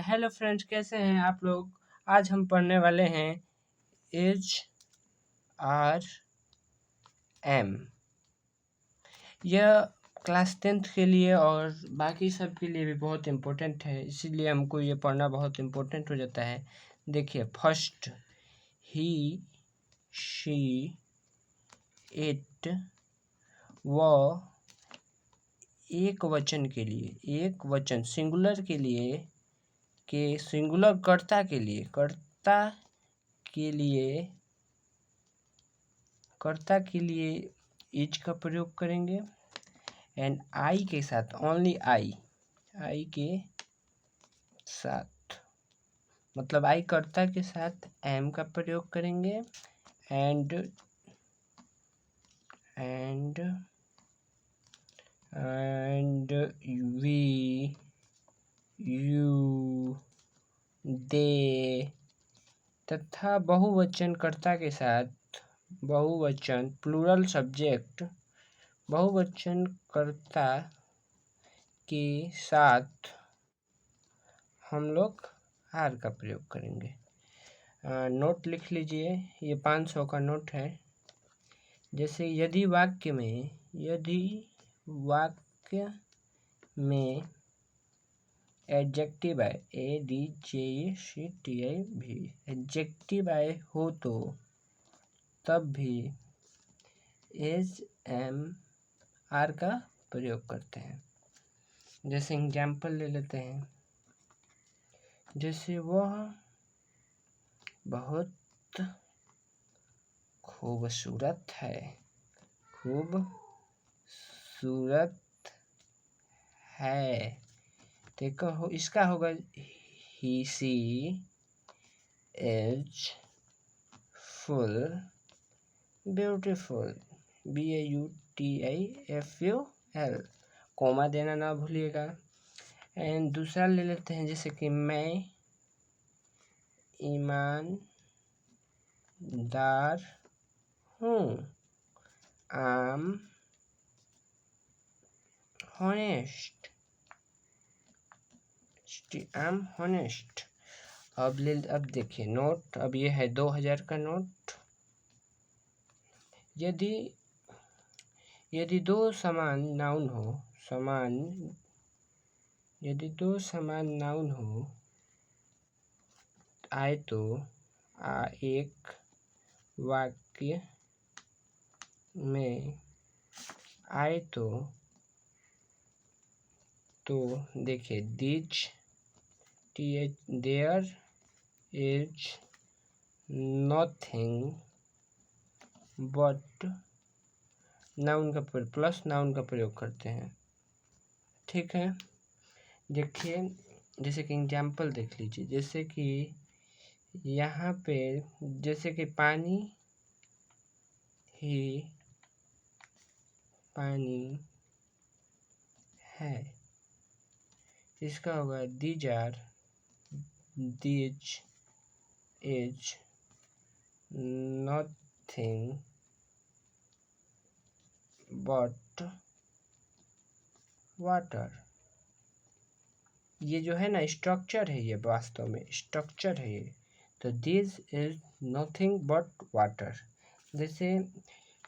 Hello friends, कैसे हैं आप लोग। आज हम पढ़ने वाले हैं HRM। यह क्लास 10th के लिए और बाकी सब के लिए भी बहुत इम्पोर्टेंट है, इसीलिए हमको ये पढ़ना बहुत इम्पोर्टेंट हो जाता है। देखिए, फर्स्ट ही, शी, इट, वो एक वचन के लिए, एक वचन सिंगुलर के लिए, के सिंगुलर कर्ता के लिए, कर्ता के लिए इज का प्रयोग करेंगे। एंड आई के साथ, ओनली आई के साथ, मतलब आई कर्ता के साथ एम का प्रयोग करेंगे। एंड वी, यू, दे तथा बहुवचन कर्ता के साथ, बहुवचन प्लूरल सब्जेक्ट, बहुवचन कर्ता के साथ हम लोग आर का प्रयोग करेंगे। नोट लिख लीजिए, ये 500 का नोट है। जैसे यदि वाक्य में एडजेक्टिव आए, ADJECTIV एडजेक्टिव आए हो तो तब भी HMR का प्रयोग करते हैं। जैसे एग्जाम्पल ले लेते हैं, जैसे वह बहुत खूबसूरत है, खूबसूरत है। देखो, इसका होगा he, she is full beautiful, BAUTIFUL, comma देना ना भूलिएगा। एंड दूसरा ले लेते हैं, जैसे कि मैं ईमानदार हूँ, I'm honest, अब देखिए नोट, अब ये है 2000 का नोट। यदि दो समान नाउन हो आए तो एक वाक्य में आए तो देखिए, there is nothing but noun का प्लस नाउन का प्रयोग करते हैं। ठीक है, देखिए, जैसे कि एग्जाम्पल देख लीजिए, जैसे कि यहाँ पे जैसे कि पानी है, इसका होगा these is nothing but water. ये जो है ना, स्ट्रक्चर है, ये वास्तव में स्ट्रक्चर है ये। तो this is nothing but water. जैसे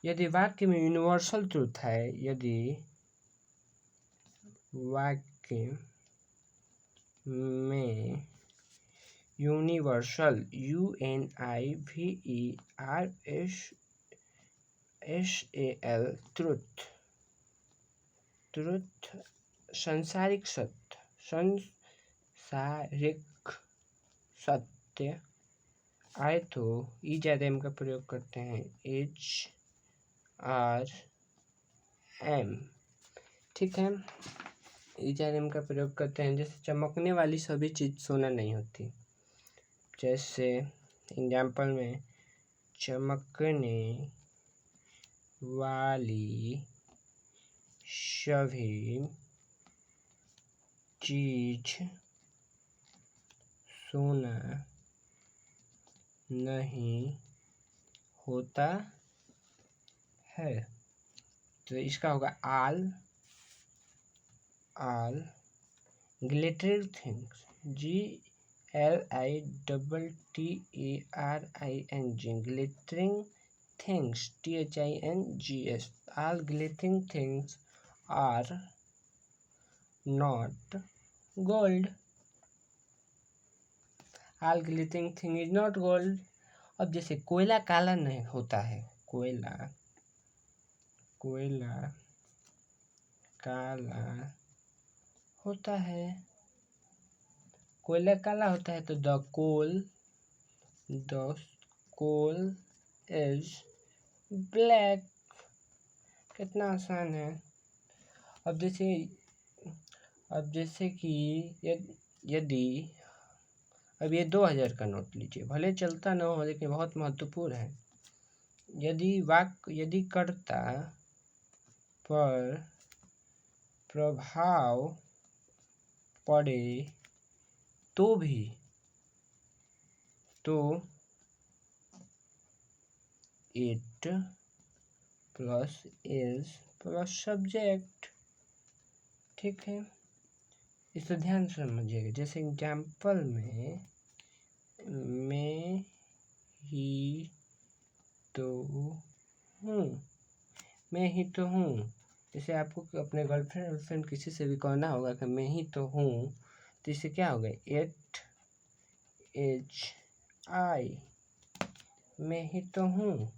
यदि वाक्य में यूनिवर्सल ट्रूथ है, यदि वाक्य में यूनिवर्सल UNIVERSAL ट्रुथ, सांसारिक सत्य आए तो ERM का प्रयोग करते हैं, HRM। ठीक है, ERM का प्रयोग करते हैं। जैसे चमकने वाली सभी चीज़ सोना नहीं होती। जैसे एग्जाम्पल में, चमकने वाली सभी चीज सोना नहीं होता है। तो इसका होगा all glittering things, GLITTERING, glittering things, THINGS. All glittering things are not gold. All glittering thing is not gold. अब जैसे कोयला काला नहीं होता है, कोयला काला होता है, कोयला काला होता है तो द कोल इज ब्लैक। कितना आसान है। अब जैसे कि यदि अब ये 2000 का नोट लीजिए, भले चलता ना हो लेकिन बहुत महत्वपूर्ण है। यदि कर्ता पर प्रभाव पड़े तो भी, तो it plus is plus subject. ठीक है, इसे ध्यान से समझिएगा। जैसे एग्जाम्पल में मैं ही तो हूँ, जैसे आपको अपने गर्लफ्रेंड किसी से भी कहना होगा कि मैं ही तो हूँ, तो इससे क्या होगा, इट इज आई, मैं ही तो हूँ।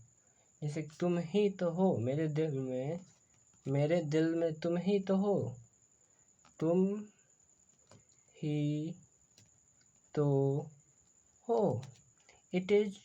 जैसे तुम ही तो हो, मेरे दिल में तुम ही तो हो, तुम ही तो हो। It is